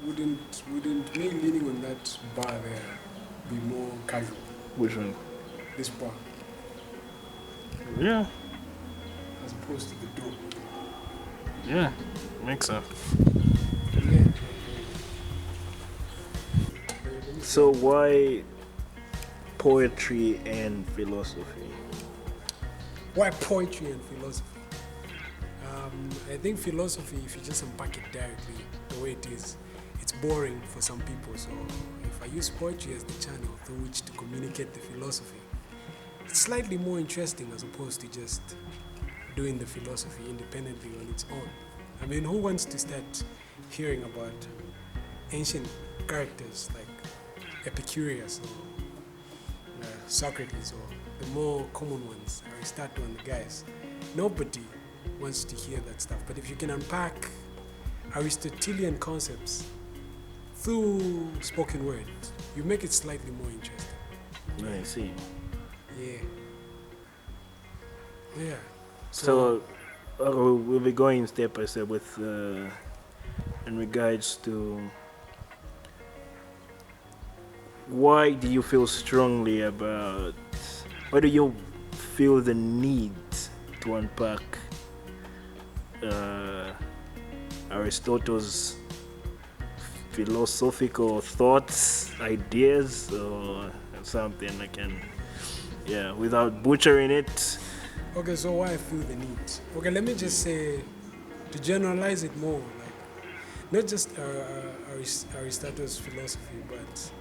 wouldn't me leaning on that bar there be more casual? Which one? This bar, Yeah, as opposed to the door. yeah, makes sense. Yeah. Let me see So how. why poetry and philosophy? Why poetry and philosophy? I think philosophy, if you just unpack it directly the way it is, it's boring for some people. So if I use poetry as the channel through which to communicate the philosophy, it's slightly more interesting as opposed to just doing the philosophy independently on its own. I mean, who wants to start hearing about ancient characters like Epicurus or Socrates or the more common ones, Aristotle and the guys? Nobody wants to hear that stuff. But if you can unpack Aristotelian concepts through spoken word, you make it slightly more interesting. I see. Yeah. Yeah. So we'll be going step by step with in regards to why do you feel strongly about, why do you feel the need to unpack Aristotle's philosophical thoughts, ideas, or something I can, yeah, without butchering it. Okay, so why I feel the need? Okay, let me just say, to generalize it more, like not just Aristotle's philosophy, but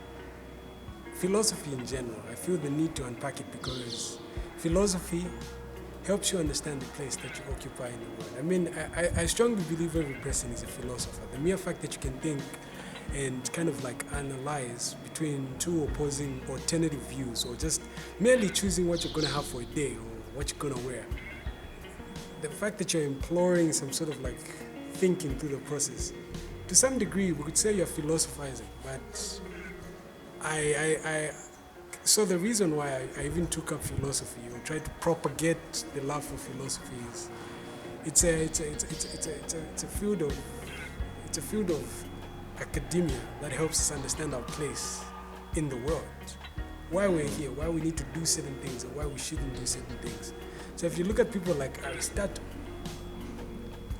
philosophy in general. I feel the need to unpack it because philosophy helps you understand the place that you occupy in the world. I mean, I strongly believe every person is a philosopher. The mere fact that you can think and kind of like analyze between two opposing alternative views or just merely choosing what you're going to have for a day or what you're going to wear. The fact that you're employing some sort of like thinking through the process, to some degree, we could say you're philosophizing, but so the reason why I even took up philosophy or tried to propagate the love for philosophy is it's a field of academia that helps us understand our place in the world, why we're here, why we need to do certain things, or why we shouldn't do certain things. So if you look at people like Aristotle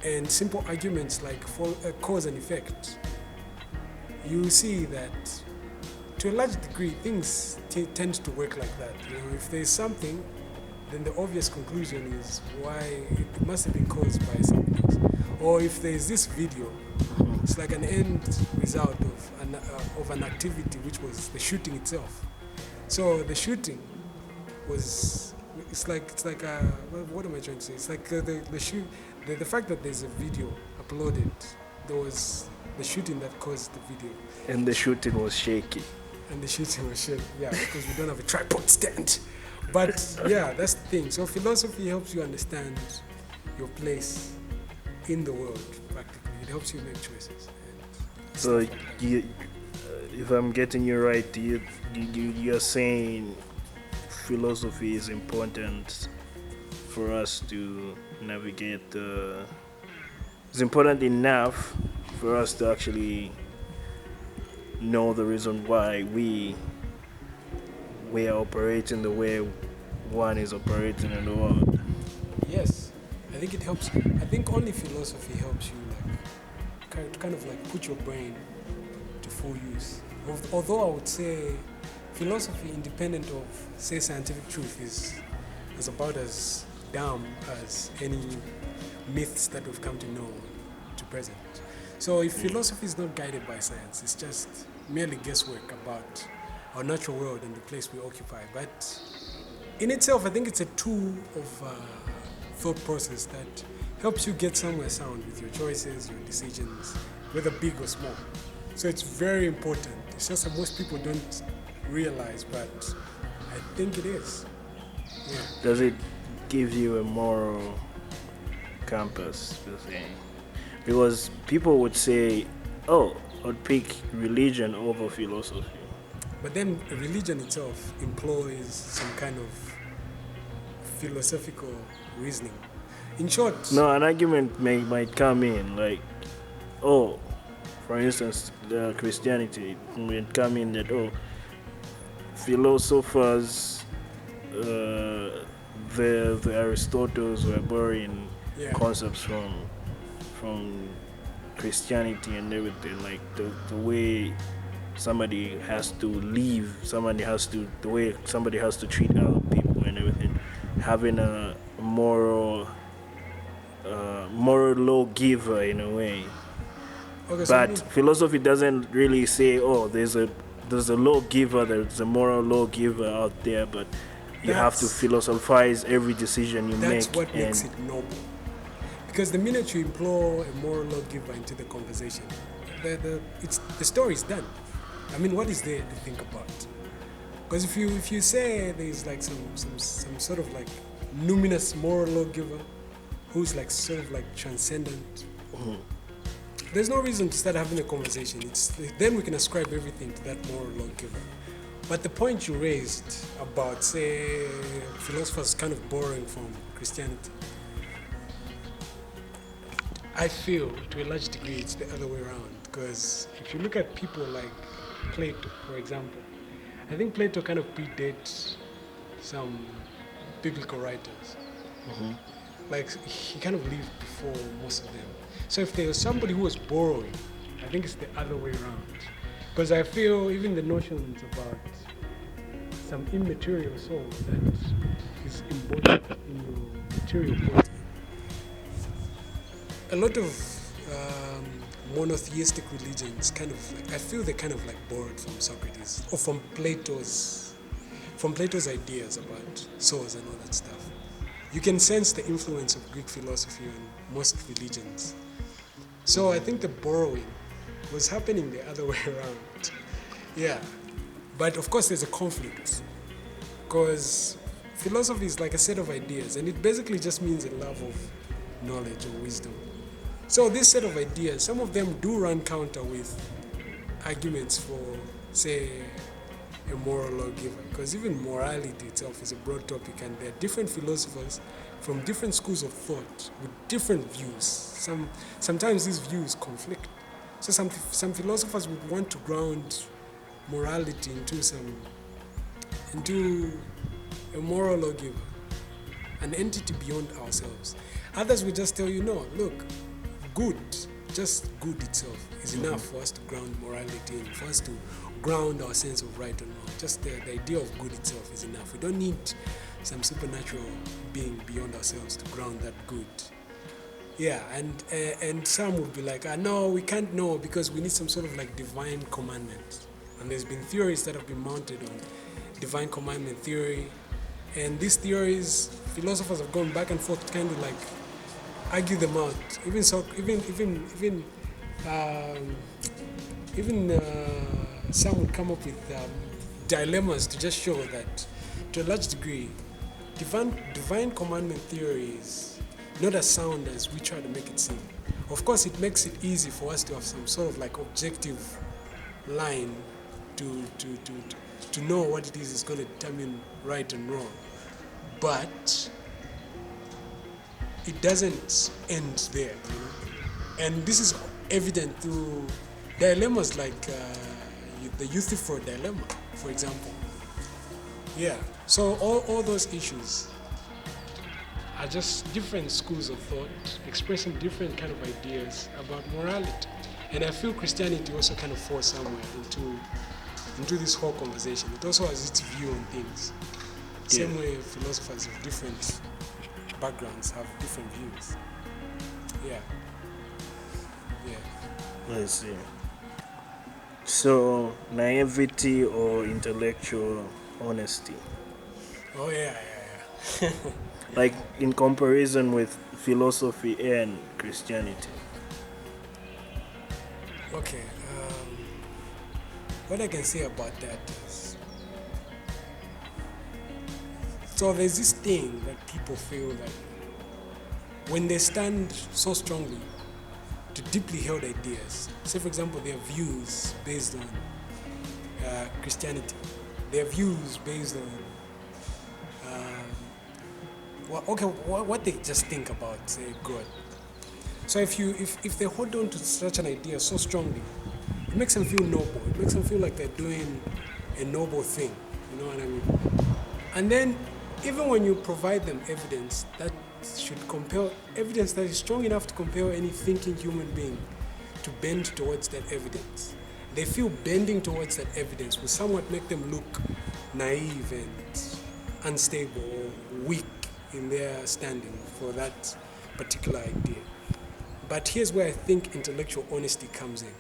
and simple arguments like for cause and effect, you see that to a large degree things tend to work like that. You know, if there's something, then the obvious conclusion is why it must have been caused by something else. Or if there's this video, it's like an end result of an activity, which was the shooting itself. So the shooting was, it's like what am I trying to say? It's like the fact that there's a video uploaded, there was the shooting that caused the video. And the shooting was shaky. And the shooting was shaky, yeah, because we don't have a tripod stand. But yeah, that's the thing. So philosophy helps you understand your place in the world, practically. It helps you make choices. So you, if I'm getting you right, you're saying philosophy is important for us to navigate. It's important enough for us to actually know the reason why we are operating the way one is operating in the world. Yes, I think it helps. I think only philosophy helps you like kind of like put your brain to full use. Although I would say philosophy, independent of say scientific truth, is about as dumb as any myths that we've come to know to present. So if philosophy is not guided by science, it's just merely guesswork about our natural world and the place we occupy. But in itself, I think it's a tool of thought process that helps you get somewhere sound with your choices, your decisions, whether big or small. So it's very important. It's just that most people don't realize, but I think it is. Yeah. Does it give you a moral compass per se? Because people would say, oh, I'd pick religion over philosophy. But then religion itself employs some kind of philosophical reasoning. In short, No, an argument might come in like, oh, For instance, Christianity will come in that philosophers, the Aristotles were borrowing Yeah. concepts from Christianity and everything, like the way somebody has to live, the way somebody has to treat other people and everything, having a moral lawgiver in a way. Okay, so But philosophy doesn't really say, oh, there's a lawgiver, there's a moral lawgiver out there, but you have to that's philosophize every decision you that's make. what And makes it noble. Because the minute you employ a moral lawgiver into the conversation, the story is done. I mean, what is there to think about? Because if you say there's like some sort of like luminous moral lawgiver who's like sort of like transcendent, there's no reason to start having a conversation. Then we can ascribe everything to that moral lawgiver. But the point you raised about, say, philosophers kind of borrowing from Christianity, I feel to a large degree it's the other way around. Because if you look at people like Plato, for example, I think Plato kind of predates some biblical writers. Like he kind of lived before most of them. So if there was somebody who was borrowing, I think it's the other way around. Because I feel even the notions about some immaterial soul that is embodied in your material body. A lot of monotheistic religions kind of like, I feel they kind of like borrowed from Socrates or from Plato's ideas about souls and all that stuff. You can sense the influence of Greek philosophy on most religions. So I think the borrowing was happening the other way around. Yeah. But of course there's a conflict. Because philosophy is like a set of ideas and it basically just means a love of knowledge or wisdom. So this set of ideas, some of them do run counter with arguments for, say, a moral lawgiver. Because even morality itself is a broad topic and there are different philosophers from different schools of thought with different views. Sometimes these views conflict. So some philosophers would want to ground morality into a moral lawgiver, an entity beyond ourselves. Others will just tell you, no, look, just good itself is enough for us to ground morality in, for us to ground our sense of right and wrong. Just the idea of good itself is enough. We don't need some supernatural being beyond ourselves to ground that good. Yeah, and some would be like, no, we can't know because we need some sort of like divine commandment. And there's been theories that have been mounted on divine commandment theory. And these theories, philosophers have gone back and forth to kind of like argue them out. Even some would come up with dilemmas to just show that, to a large degree, divine commandment theory is not as sound as we try to make it seem. Of course, it makes it easy for us to have some sort of like objective line to know what it is going to determine right and wrong. But it doesn't end there, you know? And this is evident through dilemmas like the Euthyphro dilemma, for example. Yeah, so all those issues are just different schools of thought expressing different kind of ideas about morality. And I feel Christianity also kind of falls somewhere into this whole conversation. It also has its view on things. Same way philosophers of different backgrounds have different views. Yeah. Let's see. So, naivety or intellectual honesty? Oh, yeah. Like, in comparison with philosophy and Christianity? Okay. What I can say about that is, so there's this thing that people feel that when they stand so strongly to deeply held ideas, say for example their views based on Christianity, their views based on what they just think about, say, God. So if they hold on to such an idea so strongly, it makes them feel noble. It makes them feel like they're doing a noble thing. You know what I mean? And then, even when you provide them evidence that should compel, evidence that is strong enough to compel any thinking human being to bend towards that evidence, they feel bending towards that evidence will somewhat make them look naive and unstable or weak in their standing for that particular idea. But here's where I think intellectual honesty comes in.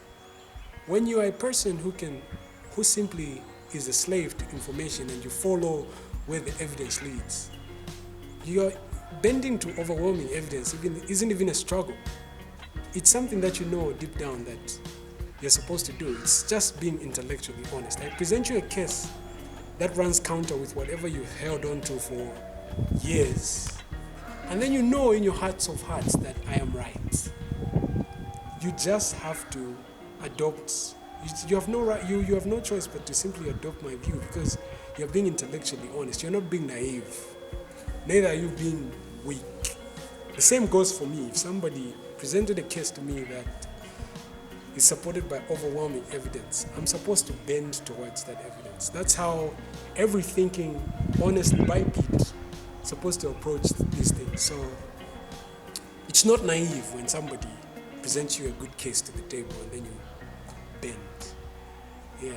When you are a person who simply is a slave to information and you follow where the evidence leads, you're bending to overwhelming evidence isn't even a struggle. It's something that you know deep down that you're supposed to do. It's just being intellectually honest. I present you a case that runs counter with whatever you held on to for years. And then you know in your hearts of hearts that I am right. You just have to adopt. You have no right. You have no choice but to simply adopt my view because you're being intellectually honest. You're not being naive. Neither are you being weak. The same goes for me. If somebody presented a case to me that is supported by overwhelming evidence, I'm supposed to bend towards that evidence. That's how every thinking, honest biped is supposed to approach these things. So it's not naive when somebody presents you a good case to the table and then you bend. Yeah.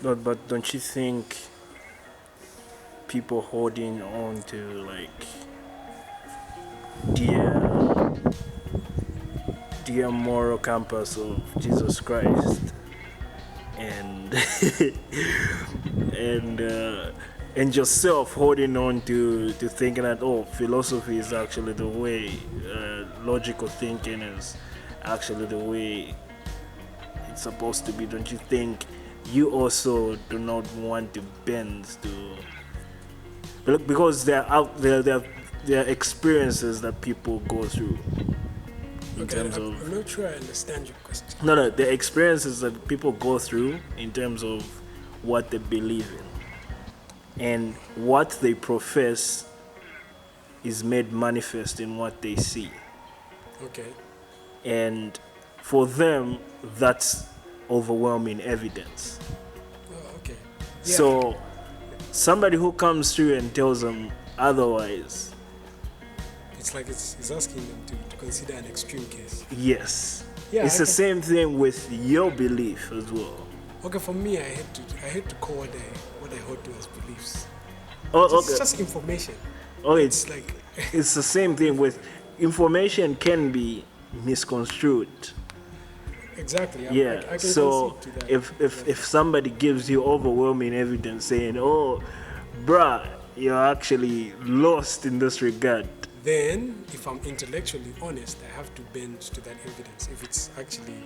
No, but don't you think people holding on to like dear moral compass of Jesus Christ and and yourself holding on to thinking that philosophy is actually the way, logical thinking is actually the way it's supposed to be? Don't you think you also do not want to bend to, because there are experiences that people go through in terms of. I'm not sure I understand your question. No, the experiences that people go through in terms of what they believe in and what they profess is made manifest in what they see. Okay. And for them, that's overwhelming evidence. Oh, okay. Yeah. So somebody who comes through and tells them otherwise, it's like it's asking them to consider an extreme case. yes. Yeah, It's the same thing with your belief as well. Okay, for me, I had to call what I hold to as beliefs. Oh, It's okay. just information. Oh, It's like it's the same thing with information can be misconstrued. exactly. Yeah. I can So concede to that. if somebody gives you overwhelming evidence saying, "Oh, bruh, you're actually lost in this regard," Then, if I'm intellectually honest, I have to bend to that evidence. If it's actually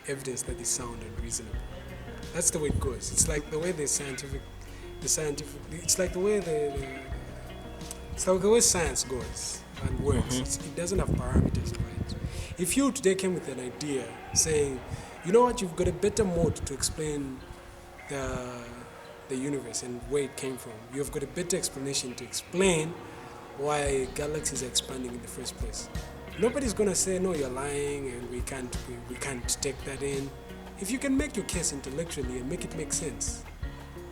evidence that is sound and reasonable, that's the way it goes. It's like the way it's like the way it's like the way science goes and works. It doesn't have parameters, right? If you today came with an idea saying, you know what, you've got a better mode to explain the universe and where it came from. You've got a better explanation to explain why galaxies are expanding in the first place. Nobody's gonna say no, you're lying, and we can't take that in. If you can make your case intellectually and make it make sense,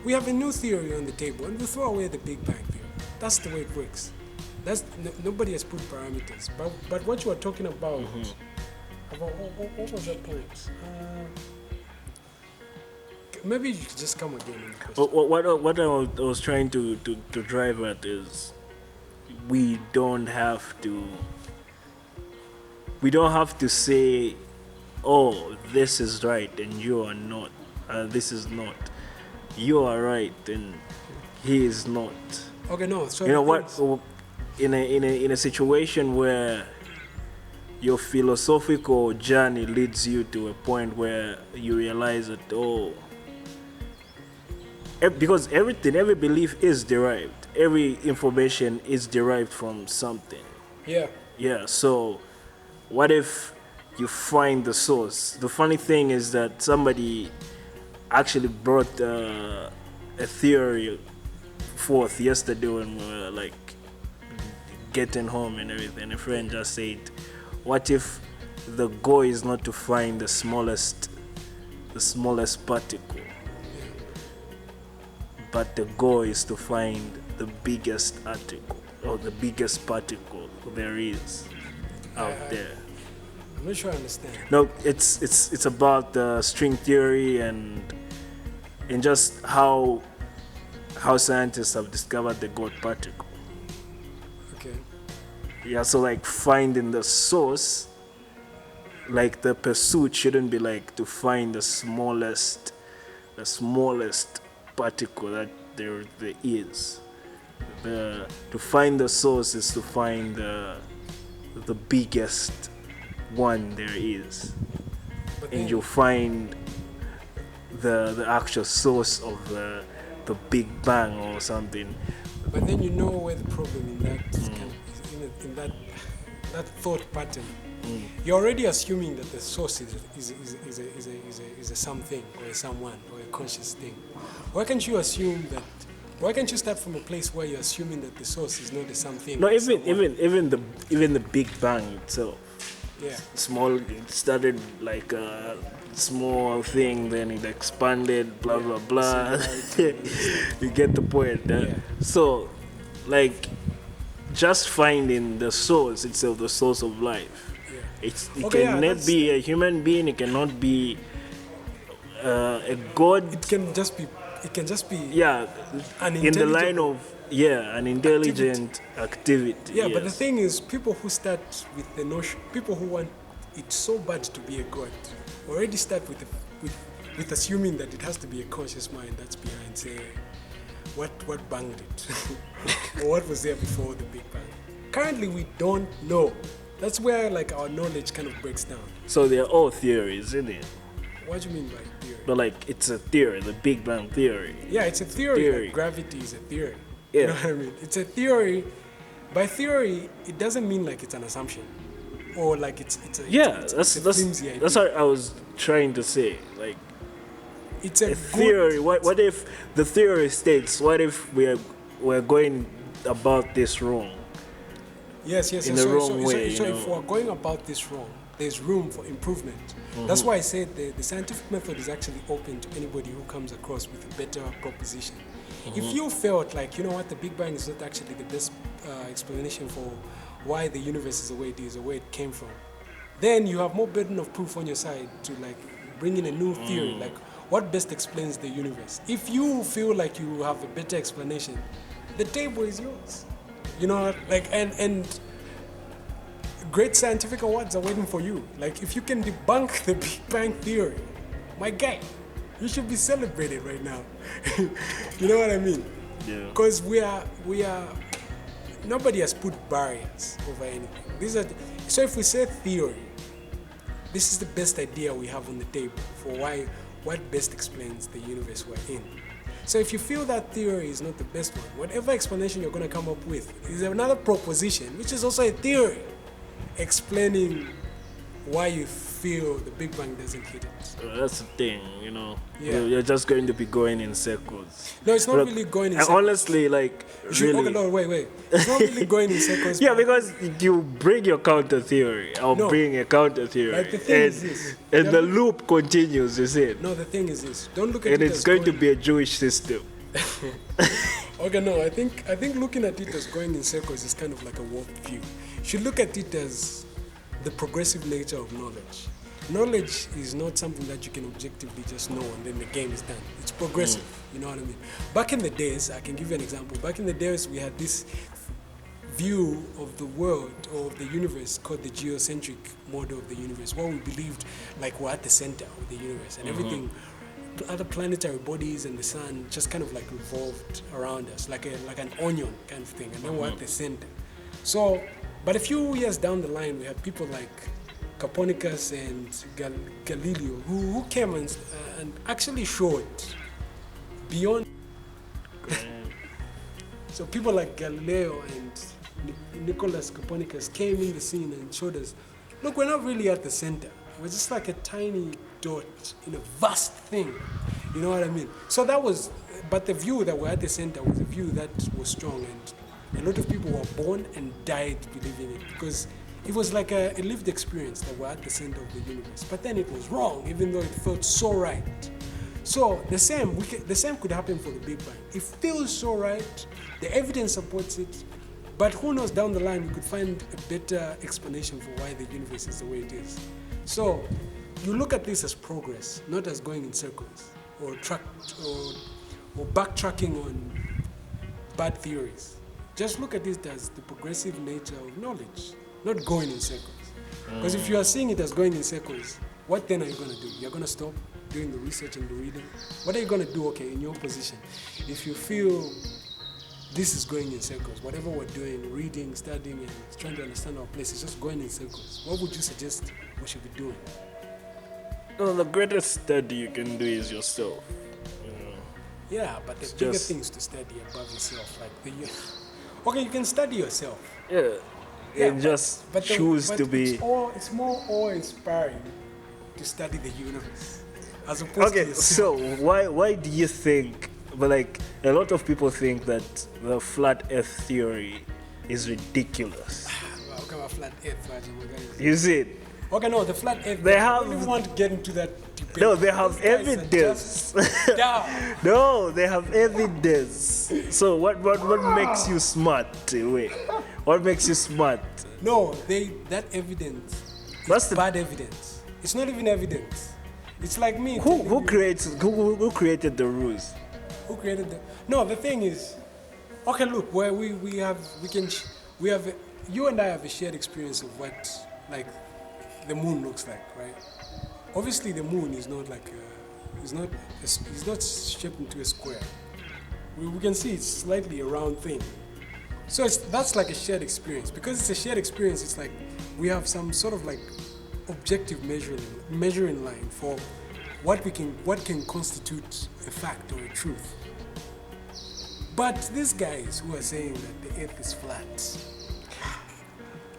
we have a new theory on the table, and we throw away the Big Bang theory. That's the way it works. Nobody has put parameters. But what you are talking about, what was that point? Maybe you could just come again in the question. what I was trying to drive at is we don't have to say, oh, this is right and you are not, this is not, you are right and he is not. Okay, no. So You know what, in a situation where your philosophical journey leads you to a point where you realize that, because every belief is derived, every information is derived from something. Yeah. So what if you find the source? The funny thing is that somebody actually brought a theory forth yesterday when we were like getting home and everything. A friend just said, what if the goal is not to find the smallest particle, but the goal is to find the biggest article or the biggest particle there is out there? I'm not sure I understand. No, it's about the string theory and just how scientists have discovered the God particle. Okay. Yeah, so like finding the source, like the pursuit shouldn't be like to find the smallest particle that there is. To find the source is to find the biggest one there is, and you'll find the actual source of the Big Bang or something. But then you know where the problem in that in that thought pattern. You're already assuming that the source is a something or a someone or a conscious thing. Why can't you assume that? Why can't you start from a place where you're assuming that the source is not the something? No, even the Big Bang itself. Yeah. Small. It started like a small thing, then it expanded. Blah blah blah. You get the point. Yeah. So, like, just finding the source itself, the source of life. Yeah. It cannot be a human being. It cannot be a god. It can just be. Yeah, in the line of an intelligent activity. Yeah, yes. but the thing is, people who start with the notion, people who want it so bad to be a god, already start with assuming that it has to be a conscious mind that's behind. Say, what banged it, or what was there before the Big Bang? Currently, we don't know. That's where like our knowledge kind of breaks down. So they're all theories, isn't it? What do you mean by theory? But like, it's a theory, the Big Bang theory. Yeah, it's a theory. Like gravity is a theory. Yeah. You know what I mean? It's a theory. By theory, it doesn't mean like it's an assumption, or like it's a flimsy idea. That's what I was trying to say. Like, it's a theory. What if the theory states? What if we're going about this wrong? Yes. In the wrong way. So if we're going about this wrong, there's room for improvement. That's why I said the scientific method is actually open to anybody who comes across with a better proposition. If you felt like, you know what, the Big Bang is not actually the best explanation for why the universe is the way it is, or where it came from, then you have more burden of proof on your side to like bring in a new theory, like what best explains the universe. If you feel like you have a better explanation, the table is yours. You know, like and great scientific awards are waiting for you. Like, if you can debunk the Big Bang theory, my guy, you should be celebrated right now. You know what I mean? Yeah. Because we are. Nobody has put barriers over anything. So if we say theory, this is the best idea we have on the table for what best explains the universe we're in. So if you feel that theory is not the best one, whatever explanation you're going to come up with is another proposition, which is also a theory, explaining why you feel the Big Bang doesn't hit it. That's the thing, you know. Yeah. You're just going to be going in circles. No, it's not really going in circles. Honestly, like, really. Okay, no, wait. It's not really going in circles. Yeah, because you bring your counter theory. I'll bring a counter theory. Like, the thing is this. And the loop continues, you see. No, the thing is this. Don't look at it and as it's going to be a Jewish system. Okay, no, I think looking at it as going in circles is kind of like a warped view. You should look at it as the progressive nature of knowledge. Knowledge is not something that you can objectively just know and then the game is done. It's progressive, you know what I mean? Back in the days, I can give you an example. Back in the days, we had this view of the world or of the universe called the geocentric model of the universe, where we believed like we're at the center of the universe and everything, other planetary bodies and the sun just kind of like revolved around us, like an onion kind of thing, and then we're at the center. So, but a few years down the line, we had people like Copernicus and Galileo who came and actually showed beyond. So people like Galileo and Nicholas Copernicus came in the scene and showed us, look, we're not really at the center. We're just like a tiny dot in a vast thing. You know what I mean? So that was, but the view that we're at the center was a view that was strong, and a lot of people were born and died believing it, because it was like a lived experience that we're at the center of the universe. But then it was wrong, even though it felt so right. So the same could happen for the Big Bang. It feels so right, the evidence supports it, but who knows, down the line we could find a better explanation for why the universe is the way it is. So you look at this as progress, not as going in circles or backtracking on bad theories. Just look at it as the progressive nature of knowledge, not going in circles. Because if you are seeing it as going in circles, what then are you going to do? You're going to stop doing the research and the reading? What are you going to do, okay, in your position? If you feel this is going in circles, whatever we're doing, reading, studying, and trying to understand our place is just going in circles, what would you suggest we should be doing? No, the greatest study you can do is yourself. Yeah, but there's bigger things to study above yourself, like okay, you can study yourself. Yeah, and just choose to be. It's more awe-inspiring to study the universe as opposed to yourself. So why do you think? But like a lot of people think that the flat Earth theory is ridiculous. Okay, flat Earth. You see it? Okay, no, the flat Earth. They have. I don't even want to get into that debate. No, they have evidence. No, they have evidence. So what makes you smart? Wait, what makes you smart? No, that evidence. It's bad evidence. It's not even evidence. It's like me. Who created the rules? Who created the? No, the thing is, okay, look, where you and I have a shared experience of what like the moon looks like, right? Obviously, the moon is not like it's not shaped into a square. We can see it's slightly a round thing. So that's like a shared experience. Because it's a shared experience, it's like we have some sort of like objective measuring line for what can constitute a fact or a truth. But these guys who are saying that the Earth is flat,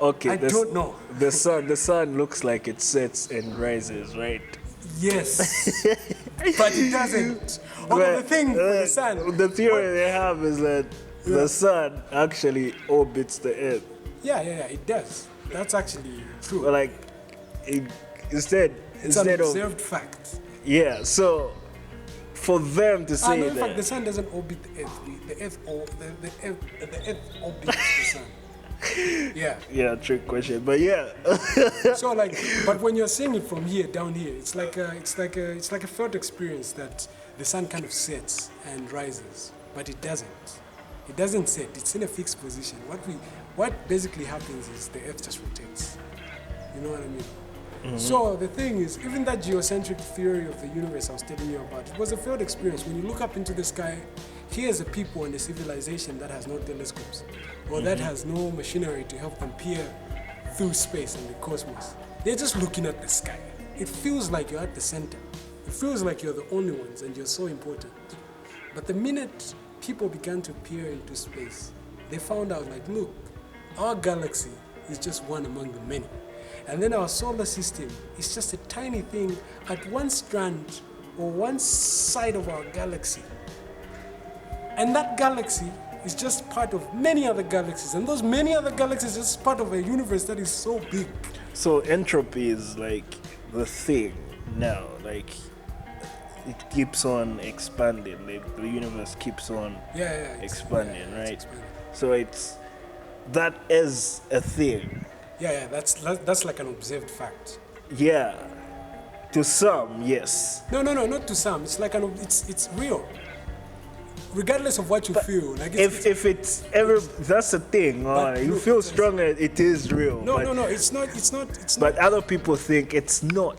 okay, I don't know. The sun looks like it sets and rises, right? Yes, but it doesn't. Okay, the thing with the sun. The theory they have is that the sun actually orbits the Earth. Yeah, it does. That's actually true. But like, instead an observed fact. Yeah, so for them to say in fact, the sun doesn't orbit the Earth. The Earth orbits the sun. Yeah, trick question, but yeah. So like, but when you're seeing it from here down here, it's like a felt experience that the sun kind of sets and rises, but it doesn't. It doesn't set. It's in a fixed position. What basically happens is the Earth just rotates. You know what I mean? Mm-hmm. So the thing is, even that geocentric theory of the universe I was telling you about, it was a failed experience. When you look up into the sky, here's a people and a civilization that has no telescopes, or that has no machinery to help them peer through space and the cosmos. They're just looking at the sky. It feels like you're at the center. It feels like you're the only ones and you're so important. But the minute people began to peer into space, they found out like, look, our galaxy is just one among the many. And then our solar system is just a tiny thing at one strand or one side of our galaxy. And that galaxy is just part of many other galaxies. And those many other galaxies are just part of a universe that is so big. So entropy is like the thing now. Like it keeps on expanding. Like the universe keeps on expanding, right? Expanding. So that is a thing. Yeah, that's like an observed fact. Yeah, to some, yes. No, not to some. It's like it's real. Regardless of what you feel, like if it's ever, that's the thing. You feel stronger, it is real. No, it's not. But other people think it's not,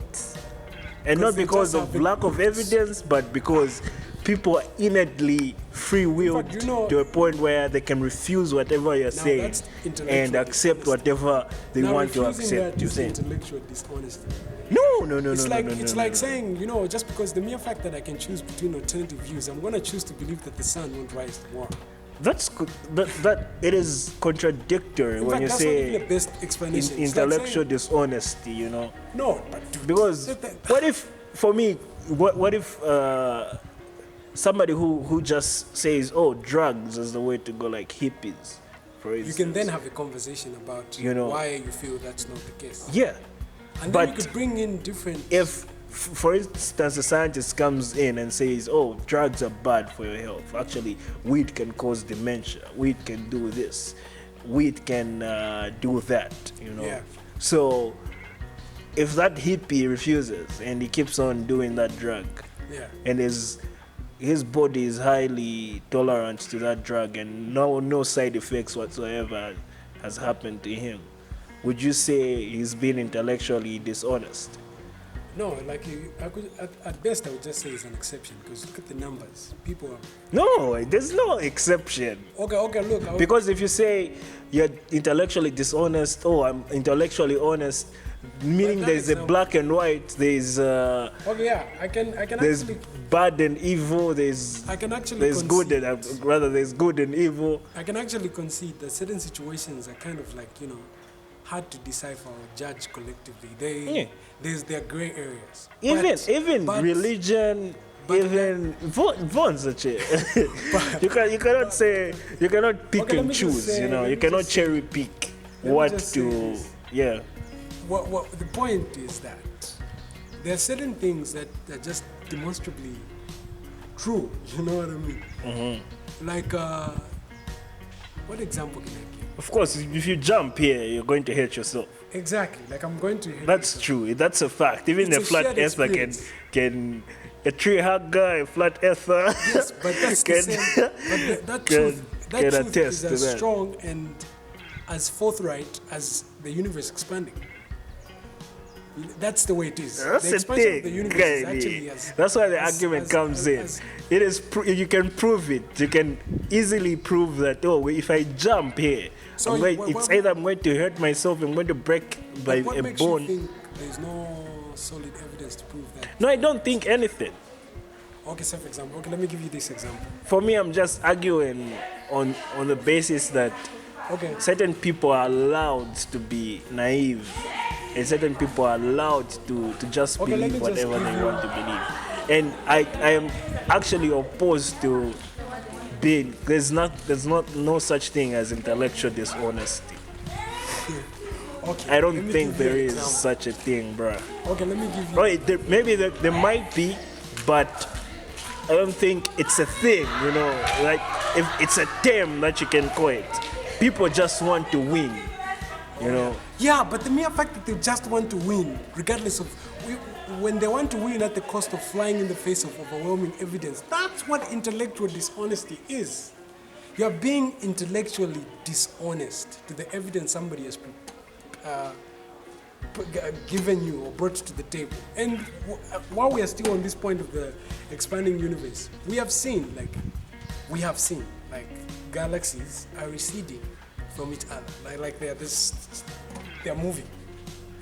and not because of lack of evidence, but because people are innately free-willed to a point where they can refuse whatever you're saying and accept whatever they want to accept. You say intellectual dishonesty. No. It's like saying, just because the mere fact that I can choose between alternative views, I'm going to choose to believe that the sun won't rise tomorrow. That's good. That it is contradictory when you say the best explanation. Intellectual dishonesty. No, because what if, for me, what if somebody who just says, drugs is the way to go, like hippies, for You instance. can then have a conversation about You know. why you feel that's not the case. Yeah. And then But you could bring in different... if, for instance, a scientist comes in and says, oh, drugs are bad for your health. Actually, weed can cause dementia. Weed can do this. Weed can do that, you know. Yeah. So if that hippie refuses and he keeps on doing that drug, Yeah. and his body is highly tolerant to that drug and no side effects whatsoever has happened to him, would you say he's been intellectually dishonest? No, like at best I would just say it's an exception because look at the numbers. People are... No, there's no exception. Okay, look. Because if you say you're intellectually dishonest, oh, I'm intellectually honest, meaning But that there's a example- black and white, there's Okay, yeah, I can there's actually... bad and evil, there's I can actually there's good concede. and rather there's good and evil. I can actually concede that certain situations are kind of like, hard to decipher or judge collectively. Yeah. There's their gray areas. Even But- religion, even Vaughn's a chair. you cannot say, you cannot pick Okay, let and me just choose, say- let you me cannot just say- cherry pick me what just say to, this. yeah. What the point is that there are certain things that are just demonstrably true. You know what I mean? Mm-hmm. Like, what example can I give? Of course, if you jump here, you're going to hurt yourself. Exactly. Like I'm going to. hit That's myself. true. That's a fact. Even It's a a flat shared earther experience. can a tree hugger, a flat earther. Yes, but that's the can, same. But that can- truth, can that truth attest is to as that. strong and as forthright as the universe expanding. That's the way it is. That's the the expansion thing. of the universe is Kylie. actually as... That's why the as- argument as- comes as- in. as- It is you can prove it. You can easily prove that. Oh, if I jump here, So I'm you- going, what- it's what- either I'm going to hurt myself, I'm going to break by But what a makes bone. you think there's no solid evidence to prove that? No, I don't think anything. Okay, so for example, let me give you this example. For me, I'm just arguing on the basis that Okay, certain people are allowed to be naive, and certain people are allowed to just Okay, let me believe just whatever give they you- want to believe. And I am actually opposed to being there's not no such thing as intellectual dishonesty. okay. I let don't me think give you there an is example. such a thing, bruh. Okay, let me give you. Right, maybe there might be, but I don't think it's a thing, like if it's a term that you can call it. People just want to win, Yeah, but the mere fact that they just want to win, regardless of when they want to win at the cost of flying in the face of overwhelming evidence, that's what intellectual dishonesty is. You are being intellectually dishonest to the evidence somebody has given you or brought to the table. And while we are still on this point of the expanding universe, we have seen like galaxies are receding from each other. Like they're moving.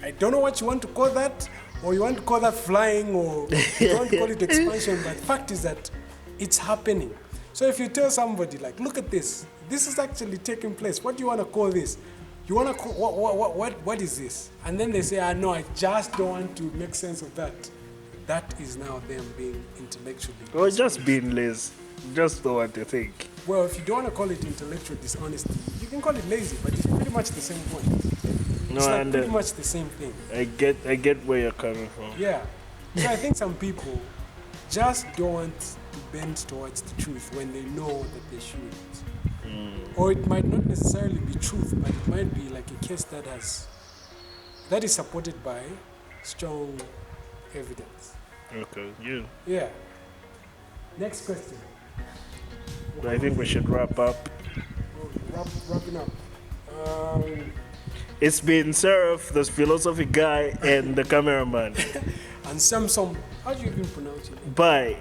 I don't know what you want to call that, or you want to call that flying, or you want to call it expansion, but the fact is that it's happening. So if you tell somebody, like, look at this is actually taking place, what do you want to call this? You want to call, what is this? And then they say, no, I just don't want to make sense of that. That is now them being intellectually or just being lazy. Just don't want to think. Well, if you don't want to call it intellectual dishonesty, you can call it lazy, but it's pretty much the same point. No, It's like and pretty much the same thing. I get where you're coming from. Yeah. So I think some people just don't want to bend towards the truth when they know that they shouldn't. Or it might not necessarily be truth, but it might be like a case that is supported by strong evidence. Okay, you. Yeah. Next question. I think we should wrap up. Wrapping up. It's been Seraph, the philosophy guy, and the cameraman. And Samsung, how do you even pronounce it? Bye.